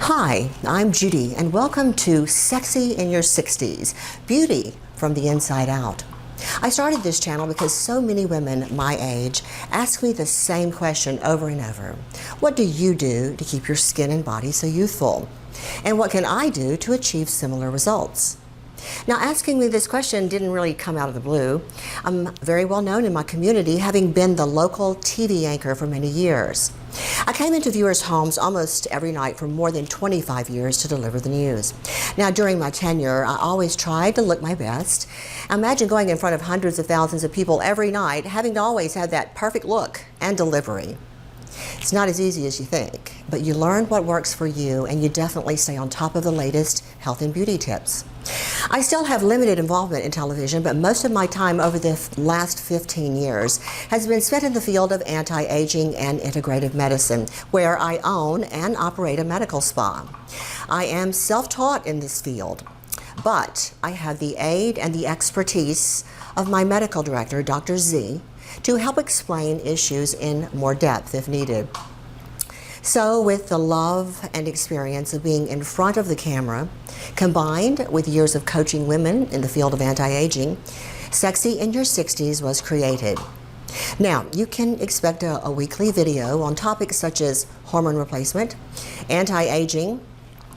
Hi, I'm Judy, and welcome to Sexy in Your 60s, Beauty from the Inside Out. I started this channel because so many women my age ask me the same question over and over. What do you do to keep your skin and body so youthful? And what can I do to achieve similar results? Now, asking me this question didn't really come out of the blue. I'm very well known in my community, having been the local TV anchor for many years. I came into viewers' homes almost every night for more than 25 years to deliver the news. Now, during my tenure, I always tried to look my best. Imagine going in front of hundreds of thousands of people every night, having to always have that perfect look and delivery. It's not as easy as you think, but you learn what works for you, and you definitely stay on top of the latest health and beauty tips. I still have limited involvement in television, but most of my time over the last 15 years has been spent in the field of anti-aging and integrative medicine, where I own and operate a medical spa. I am self-taught in this field, but I have the aid and the expertise of my medical director, Dr. Z, to help explain issues in more depth if needed. So with the love and experience of being in front of the camera, combined with years of coaching women in the field of anti-aging, Sexy in Your 60s was created. Now, you can expect a weekly video on topics such as hormone replacement, anti-aging,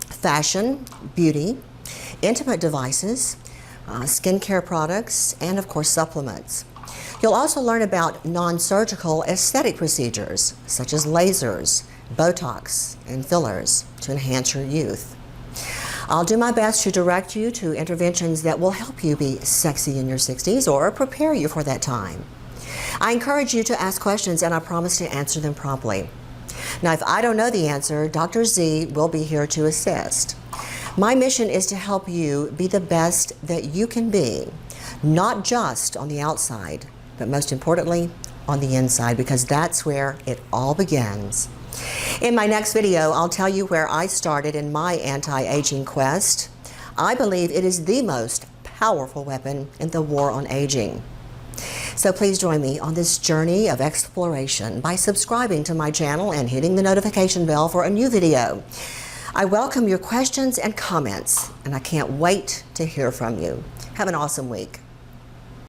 fashion, beauty, intimate devices, skincare products, and of course supplements. You'll also learn about non-surgical aesthetic procedures such as lasers, Botox, and fillers to enhance your youth. I'll do my best to direct you to interventions that will help you be sexy in your 60s or prepare you for that time. I encourage you to ask questions, and I promise to answer them promptly. Now, if I don't know the answer, Dr. Z will be here to assist. My mission is to help you be the best that you can be, not just on the outside, but most importantly, on the inside, because that's where it all begins. In my next video, I'll tell you where I started in my anti-aging quest. I believe it is the most powerful weapon in the war on aging. So please join me on this journey of exploration by subscribing to my channel and hitting the notification bell for a new video. I welcome your questions and comments, and I can't wait to hear from you. Have an awesome week.